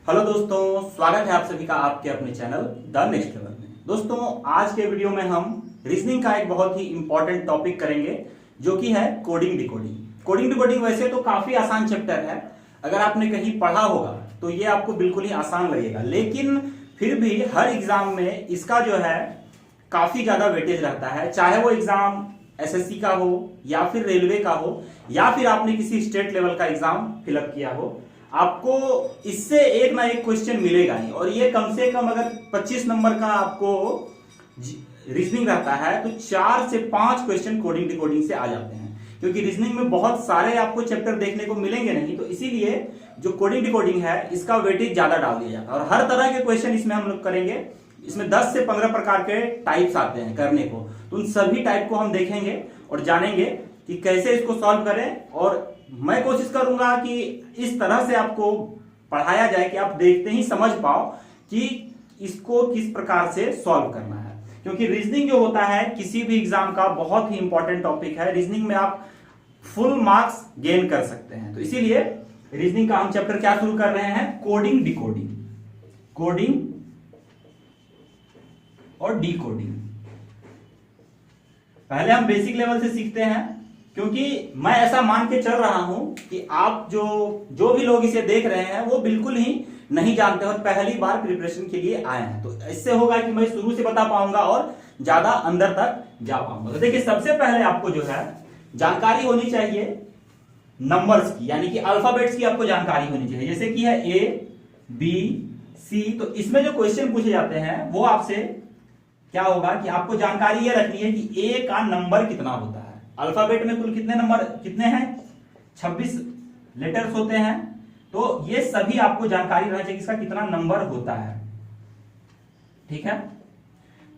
Hello दोस्तों, स्वागत है आप सभी का आपके अपने चैनल द नेक्स्ट लेवल में। दोस्तों, आज के वीडियो में हम रीजनिंग का एक बहुत ही इंपॉर्टेंट टॉपिक करेंगे जो कि है कोडिंग डिकोडिंग। कोडिंग डिकोडिंग वैसे तो काफी आसान चैप्टर है, अगर आपने कहीं पढ़ा होगा तो ये आपको बिल्कुल ही आसान लगेगा, लेकिन फिर भी हर एग्जाम में इसका जो है काफी ज्यादा वेटेज रहता है, चाहे वो एग्जाम एसएससी का हो या फिर रेलवे का हो या फिर आपने किसी स्टेट लेवल का एग्जाम फिलअप किया हो, आपको इससे एक ना एक क्वेश्चन मिलेगा ही। और ये कम से कम अगर 25 नंबर का आपको रीजनिंग रहता है तो 4 से 5 क्वेश्चन कोडिंग डिकोडिंग से आ जाते हैं, क्योंकि रीजनिंग में बहुत सारे आपको चैप्टर देखने को मिलेंगे नहीं, तो इसीलिए जो कोडिंग डिकोडिंग है इसका वेटेज ज्यादा डाल दिया जाता है। और हर तरह के क्वेश्चन इसमें हम लोग करेंगे। इसमें 10 से 15 प्रकार के टाइप्स आते हैं करने को, तो उन सभी टाइप को हम देखेंगे और जानेंगे कि कैसे इसको सॉल्व करें। और मैं कोशिश करूंगा कि इस तरह से आपको पढ़ाया जाए कि आप देखते ही समझ पाओ कि इसको किस प्रकार से सॉल्व करना है, क्योंकि रीजनिंग जो होता है किसी भी एग्जाम का बहुत ही इंपॉर्टेंट टॉपिक है। रीजनिंग में आप फुल मार्क्स गेन कर सकते हैं, तो इसीलिए रीजनिंग का हम चैप्टर क्या शुरू कर रहे हैं, कोडिंग डिकोडिंग। कोडिंग और डिकोडिंग पहले हम बेसिक लेवल से सीखते हैं, क्योंकि मैं ऐसा मान के चल रहा हूं कि आप जो भी लोग इसे देख रहे हैं वो बिल्कुल ही नहीं जानते और पहली बार प्रिपरेशन के लिए आए हैं, तो इससे होगा कि मैं शुरू से बता पाऊंगा और ज्यादा अंदर तक जा पाऊंगा। तो देखिए, सबसे पहले आपको जो है जानकारी होनी चाहिए नंबर्स की, यानी कि अल्फाबेट्स की आपको जानकारी होनी चाहिए। जैसे कि है ए बी सी, तो इसमें जो क्वेश्चन पूछे जाते हैं वो आपसे क्या होगा कि आपको जानकारी ये रखनी है कि ए का नंबर कितना होता है। अल्फाबेट में कुल कितने नंबर हैं, 26 लेटर्स होते हैं, तो ये सभी आपको जानकारी रहना चाहिए कि इसका कितना नंबर होता है। ठीक है,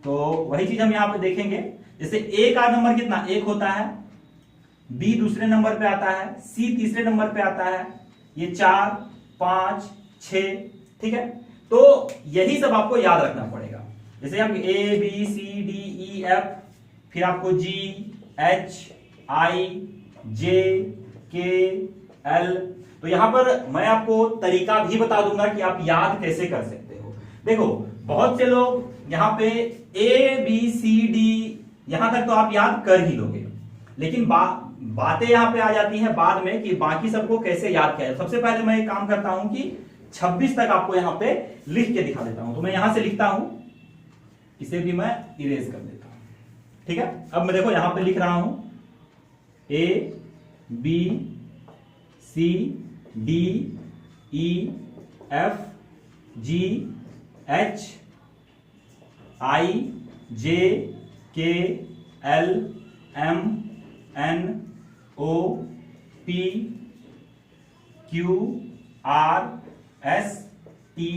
तो वही चीज हम यहां पे देखेंगे। जैसे ए का नंबर कितना, 1 होता है, बी दूसरे नंबर पे आता है, सी तीसरे नंबर पे आता है, ये 4 5 6। ठीक है, तो यही सब आपको याद रखना पड़ेगा। जैसे आप A B C D E F, फिर आपको जी H I J K L, तो यहां पर मैं आपको तरीका भी बता दूंगा कि आप याद कैसे कर सकते हो। देखो, बहुत से लोग यहां पे ए बी सी डी यहां तक तो आप याद कर ही लोगे, लेकिन बातें यहां पे आ जाती हैं बाद में कि बाकी सबको कैसे याद किया जाए। सबसे पहले मैं एक काम करता हूं कि 26 तक आपको यहां पे लिख के दिखा देता हूं। तो मैं यहां से लिखता हूं, इसे भी मैं इरेज कर देता हूं। ठीक है, अब मैं देखो यहां पे लिख रहा हूं A B C D E F G H I J K L M N O P Q R S T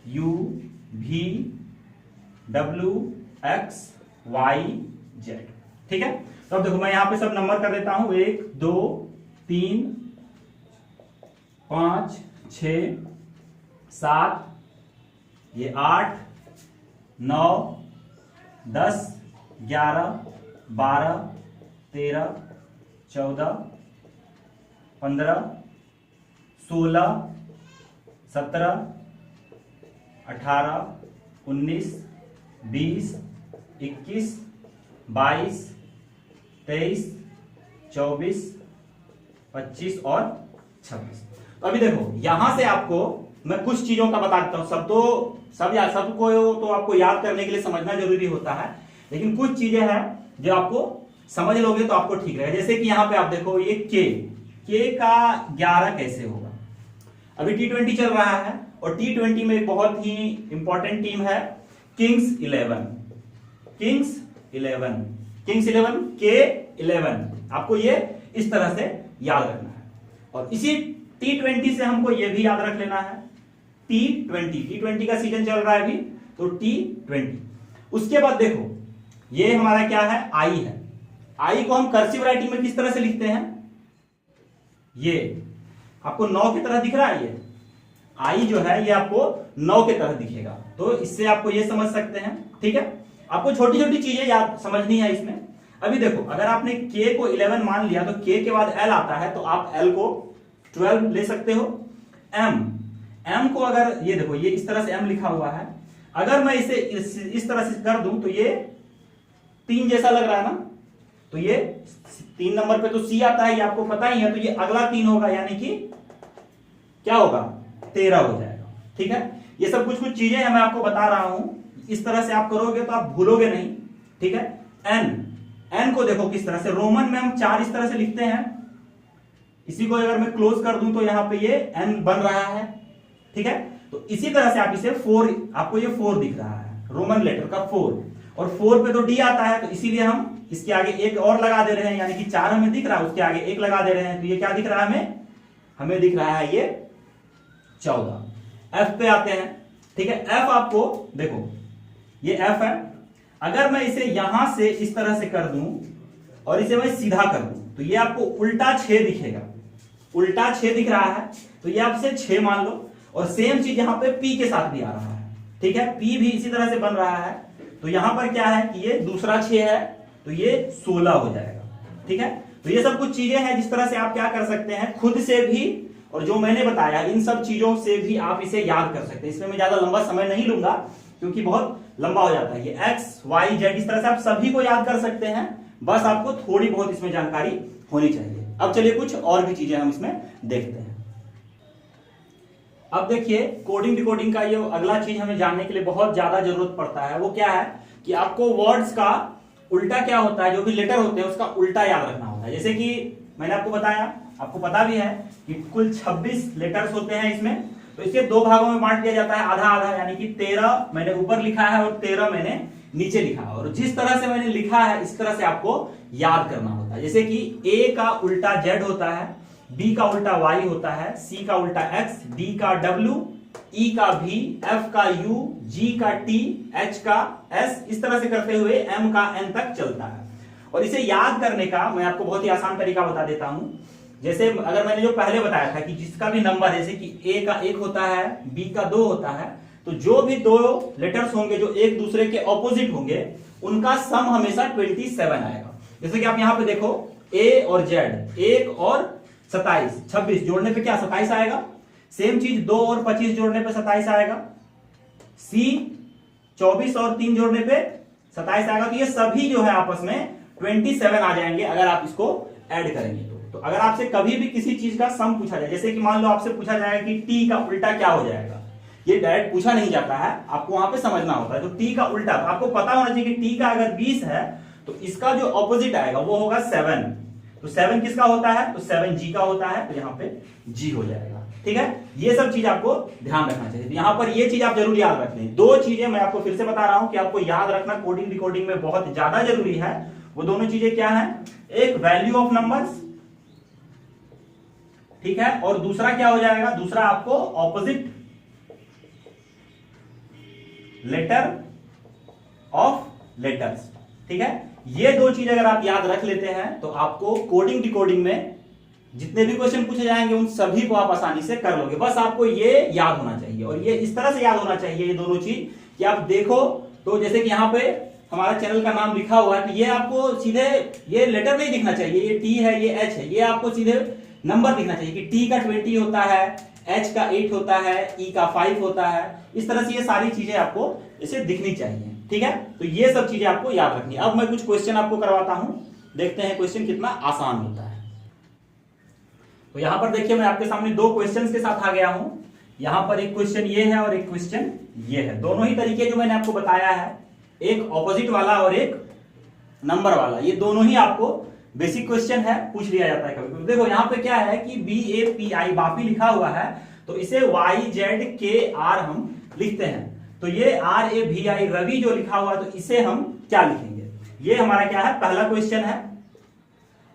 U V W X Y Z. ठीक है, तो अब देखो मैं यहां पे सब नंबर कर देता हूं, 1 2 3 5 6 7, ये 8 9 10 11 12 13 14 15 16 17 18 19 20 21 22 23 24 25 और 26। तो अभी देखो यहां से आपको मैं कुछ चीजों का बता देता हूं। सबको तो आपको याद करने के लिए समझना जरूरी होता है, लेकिन कुछ चीजें हैं जो आपको समझ लोगे तो आपको ठीक रहेगा। जैसे कि यहां पे आप देखो ये के का 11 कैसे होगा। अभी T20 चल रहा है और T20 में एक बहुत ही इंपॉर्टेंट टीम है किंग्स 11 K11, आपको ये इस तरह से याद रखना है। और इसी T20 से हमको ये भी याद रख लेना है T20 का सीजन चल रहा है अभी, तो T20। उसके बाद देखो ये हमारा क्या है, आई है। आई को हम कर्सिव राइटिंग में किस तरह से लिखते हैं, ये आपको 9 की तरह दिख रहा है। ये आई जो है ये आपको 9 की तरह दिखेगा, तो इससे आपको ये समझ सकते हैं। ठीक है, आपको छोटी छोटी चीजें याद समझनी है इसमें। अभी देखो, अगर आपने k को 11 मान लिया तो k के बाद l आता है, तो आप l को 12 ले सकते हो। m को अगर ये देखो ये इस तरह से m लिखा हुआ है, अगर मैं इसे इस तरह से कर दूं तो ये 3 जैसा लग रहा है ना, तो ये 3 नंबर पे तो c आता है, ये आपको पता ही है, तो ये अगला 3 होगा, यानी कि क्या होगा 13 हो जाएगा। ठीक है, ये सब कुछ चीजें मैं आपको बता रहा हूं, इस तरह से आप करोगे तो आप भूलोगे नहीं। ठीक है, n को देखो किस तरह से, रोमन में हम 4 इस तरह से लिखते हैं, इसी को अगर मैं क्लोज कर दूं तो यहां पे ये n बन रहा है। ठीक है, तो इसी तरह से आप इसे 4, आपको ये 4 दिख रहा है, रोमन लेटर का 4, और 4 पे तो d आता है, तो इसीलिए हम इसके आगे एक और लगा दे रहे हैं, यानी कि 4 हमें दिख रहा है, उसके आगे एक लगा दे रहे हैं, तो ये क्या दिख रहा है हमें दिख रहा है ये 14। f पे आते हैं। ठीक है, f आपको देखो ये f है, अगर मैं इसे यहां से इस तरह से कर दूं और इसे मैं सीधा कर दूं तो ये आपको उल्टा 6 दिखेगा, उल्टा 6 दिख रहा है, तो ये आपसे 6 मान लो। और सेम चीज यहां पे p के साथ भी आ रहा है। ठीक है, p भी इसी तरह से बन रहा है, तो यहां पर क्या है कि ये दूसरा 6 है, तो ये 16 हो जाएगा। ठीक है, तो ये सब कुछ चीजें हैं जिस तरह से आप क्या कर सकते हैं खुद से भी, और जो मैंने बताया इन सब चीजों से भी आप इसे याद कर सकते हैं। इसमें मैं ज्यादा लंबा समय नहीं लूंगा क्योंकि बहुत लंबा हो जाता है। ये x, y, z इस तरह से आप सभी को याद कर सकते हैं, बस आपको थोड़ी बहुत इसमें जानकारी होनी चाहिए। अब चलिए कुछ और भी चीजें हम इसमें देखते हैं। अब देखिए कोडिंग डिकोडिंग का ये अगला चीज हमें जानने के लिए बहुत ज्यादा जरूरत पड़ता है, वो क्या है कि आपको वर्ड्स का उल्टा क्या होता है, जो भी लेटर होते हैं उसका उल्टा याद रखना होता है। जैसे कि मैंने आपको बताया, आपको पता भी है कि कुल 26 लेटर्स होते हैं इसमें, तो इसके 2 भागों में बांट दिया जाता है, आधा आधा, यानी कि 13 मैंने ऊपर लिखा है और 13 मैंने नीचे लिखा है, और जिस तरह से मैंने लिखा है इस तरह से आपको याद करना होता है। जैसे कि A का उल्टा Z होता है, B का उल्टा Y होता है, C का उल्टा X, D का W, E का V, F का U, G का T, H का S, इस तरह से करते हुए M का N तक चलता है। और इसे याद करने का मैं आपको बहुत ही आसान तरीका बता देता हूं। जैसे अगर मैंने जो पहले बताया था कि जिसका भी नंबर, जैसे कि A का 1 होता है, B का 2 होता है, तो जो भी 2 लेटर्स होंगे जो एक दूसरे के ऑपोजिट होंगे उनका सम हमेशा 27 आएगा। जैसे कि आप यहां पे देखो A और Z, 1 और 27, 26 जोड़ने पे क्या 27 आएगा। सेम चीज 2 और 25 जोड़ने पे 27 आएगा। C 24 और 3 जोड़ने पे 27 आएगा। तो ये सभी जो है आपस में 27 आ जाएंगे अगर आप इसको ऐड करेंगे तो अगर आपसे कभी भी किसी चीज का सम पूछा जाए, जैसे कि मान लो आपसे पूछा जाए कि टी का उल्टा क्या हो जाएगा, ये डायरेक्ट पूछा नहीं जाता है, आपको वहां पे समझना होता है। तो टी का उल्टा तो आपको पता होना चाहिए कि टी का अगर 20 है तो इसका जो ऑपोजिट आएगा वो होगा 7। तो 7 किसका होता है, तो 7 जी का होता है, तो यहाँ पे जी हो जाएगा। ठीक है, ये सब चीज आपको ध्यान रखना चाहिए। यहाँ पर ये चीज आप जरूर याद रख लें। 2 चीजें मैं आपको फिर से बता रहा हूं कि आपको याद रखना कोडिंग डिकोडिंग में बहुत ज्यादा जरूरी है। वो दोनों चीजें क्या है, एक वैल्यू ऑफ नंबर्स, ठीक है, और दूसरा क्या हो जाएगा, दूसरा आपको ऑपोजिट लेटर ऑफ लेटर्स। ठीक है, ये 2 चीज अगर आप याद रख लेते हैं तो आपको कोडिंग डिकोडिंग में जितने भी क्वेश्चन पूछे जाएंगे उन सभी को आप आसानी से कर लोगे। बस आपको ये याद होना चाहिए, और ये इस तरह से याद होना चाहिए ये दोनों चीज कि आप देखो तो जैसे कि यहाँ पे हमारा चैनल का नाम लिखा हुआ है, तो ये आपको सीधे ये लेटर नहीं दिखना चाहिए, ये टी है ये एच है, ये आपको सीधे नंबर दिखना चाहिए कि टी का 20 होता है, एच का 8 होता है, ई का 5 होता है। इस तरह से ये सारी चीजें आपको इसे दिखनी चाहिए। ठीक है, तो ये सब चीजें आपको याद रखनी है। अब मैं कुछ क्वेश्चन आपको करवाता हूं, देखते हैं क्वेश्चन कितना आसान होता है। तो यहां पर देखिए मैं आपके सामने 2 क्वेश्चंस के साथ आ गया हूं। यहां पर एक क्वेश्चन ये है और एक क्वेश्चन ये है। दोनों ही तरीके जो मैंने आपको बताया है, एक ऑपोजिट वाला और एक नंबर वाला, ये दोनों ही आपको बेसिक क्वेश्चन है, पूछ लिया जाता है कभी कभी। देखो यहाँ पे क्या है कि BAPI बापी लिखा हुआ है, तो इसे YZKR हम लिखते हैं। तो ये RAVI रवि जो लिखा हुआ है, तो इसे हम क्या लिखेंगे, ये हमारा क्या है पहला क्वेश्चन है।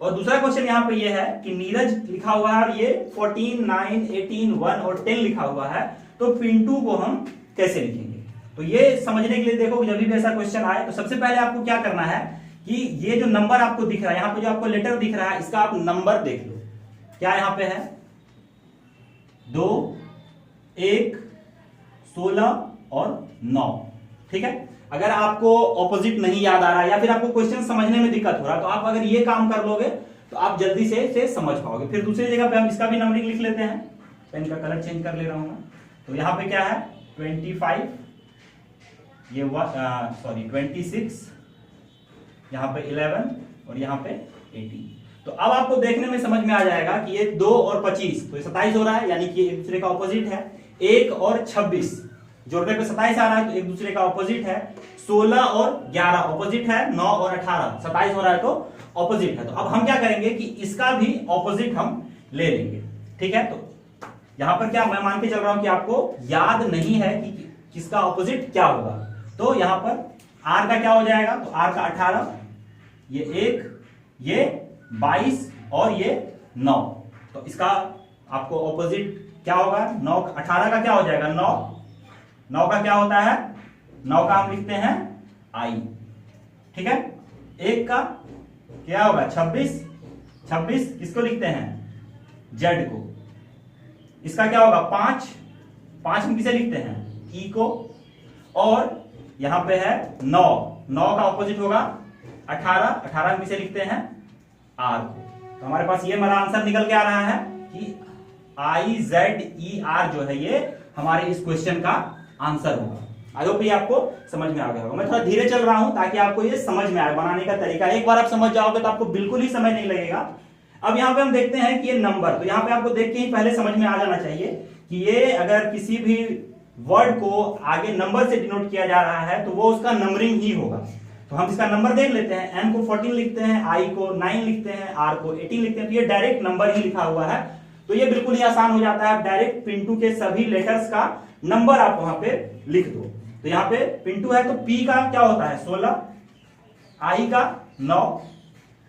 और दूसरा क्वेश्चन यहाँ पे ये है कि नीरज लिखा हुआ है और ये 14, 9, 18, 1 और 10 लिखा हुआ है, तो पिंटू को हम कैसे लिखेंगे। तो ये समझने के लिए देखो जब भी ऐसा क्वेश्चन आए तो सबसे पहले आपको क्या करना है कि ये जो नंबर आपको दिख रहा है, यहाँ पे जो आपको लेटर दिख रहा है, इसका आप नंबर देख लो। क्या यहाँ पे है 2, 1, 16 और 9। ठीक है, अगर आपको ऑपोजिट नहीं याद आ रहा है या फिर आपको क्वेश्चन समझने में दिक्कत हो रहा है, तो आप अगर ये काम कर लोगे तो आप जल्दी से समझ पाओगे। फिर दूसरी जगह पे हम इसका भी नंबरिंग लिख लेते हैं। पेन का कलर चेंज कर ले रहा हूं मैं। तो यहां पे क्या है 25, ये 26, यहां पे 11 और यहां पे 18। तो अब आपको देखने में समझ में आ जाएगा कि ये 2 और 25 तो 27 हो रहा है, यानी कि एक दूसरे का ऑपोजिट है। 1 और 26 जोड़ने पे 27 आ रहा है, तो एक दूसरे का ऑपोजिट है। 16 और 11 ऑपोजिट है। 9 और 18 27 हो रहा है, तो ऑपोजिट है। तो अब हम क्या करेंगे कि इसका भी ऑपोजिट हम ले लेंगे, ठीक है। तो यहां पर क्या मैं मान के चल रहा हूं कि आपको याद नहीं है कि किसका ऑपोजिट क्या होगा। तो यहां पर r का क्या हो जाएगा, तो r का 18, ये 1, ये 22 और ये 9। तो इसका आपको ऑपोजिट क्या होगा, 9 18 का क्या हो जाएगा 9 का क्या होता है 9 का हम लिखते हैं i, ठीक है। 1 का क्या होगा 26 किसको लिखते हैं z को। इसका क्या होगा 5 हम किसे लिखते हैं e को। और यहां पे है 9 का ऑपोजिट होगा 18 हम किसे लिखते हैं r को। तो हमारे पास ये हमारा आंसर निकल के आ रहा है कि IZER जो है ये हमारे इस क्वेश्चन का आंसर होगा। आई होप ये आपको समझ में आ गया होगा। मैं थोड़ा धीरे चल रहा हूं ताकि आपको ये समझ में आए बनाने का तरीका। एक बार आप समझ जाओगे तो आपको बिल्कुल ही समय नहीं लगेगा। अब यहां पे हम देखते हैं कि ये नंबर, तो यहां पे आपको देख के ही पहले समझ में आ जाना चाहिए कि ये अगर किसी भी वर्ड को आगे नंबर से डिनोट किया जा रहा है तो वो उसका नंबरिंग ही होगा। तो हम इसका नंबर देख लेते हैं। n को 14 लिखते हैं, i को 9 लिखते हैं, r को 18 लिखते हैं। तो ये डायरेक्ट नंबर ही लिखा हुआ है। तो ये बिल्कुल ही आसान हो जाता है। डायरेक्ट पिंटू के सभी लेटर्स का नंबर आप वहां पे लिख दो। तो यहाँ पे पिंटू है तो p का क्या होता है 16, i का 9,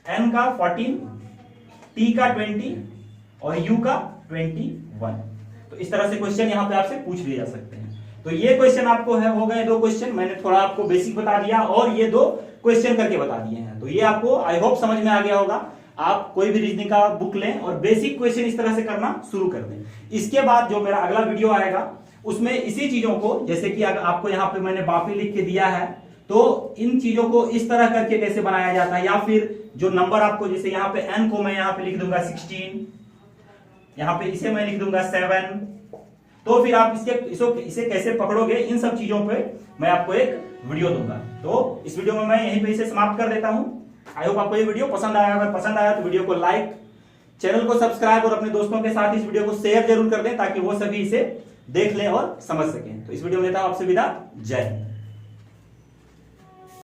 n का 14, t का 20 और u का 21। तो इस तरह से क्वेश्चन यहाँ पे आपसे पूछ लिए जा सकते हैं। तो ये क्वेश्चन आपको है हो गए 2 क्वेश्चन। मैंने थोड़ा आपको बेसिक बता दिया और ये 2 क्वेश्चन करके बता दिए हैं। तो ये आपको आई होप समझ में आ गया होगा। आप कोई भी रीजनिंग का बुक लें और बेसिक क्वेश्चन इस तरह से करना शुरू कर दें। इसके बाद जो मेरा अगला वीडियो आएगा उसमें इसी चीजों को, जैसे कि अगर आपको यहाँ पे मैंने बापी लिख के दिया है तो इन चीजों को इस तरह करके कैसे बनाया जाता है, या फिर जो नंबर आपको, जैसे यहाँ पे n को मैं यहाँ पे लिख दूंगा 16, यहाँ पे इसे मैं लिख दूंगा 7, तो फिर आप इसे कैसे पकड़ोगे, इन सब चीजों पे मैं आपको एक वीडियो दूंगा। तो इस वीडियो में मैं यहीं पे इसे समाप्त कर देता हूं। आई होप आपको ये वीडियो पसंद आया। अगर पसंद आया तो वीडियो को लाइक, चैनल को सब्सक्राइब और अपने दोस्तों के साथ इस वीडियो को शेयर जरूर कर दें ताकि वो सभी इसे देख लें और समझ सकें। तो इस वीडियो में लेता हूं आपसे विदा। जय हिंद।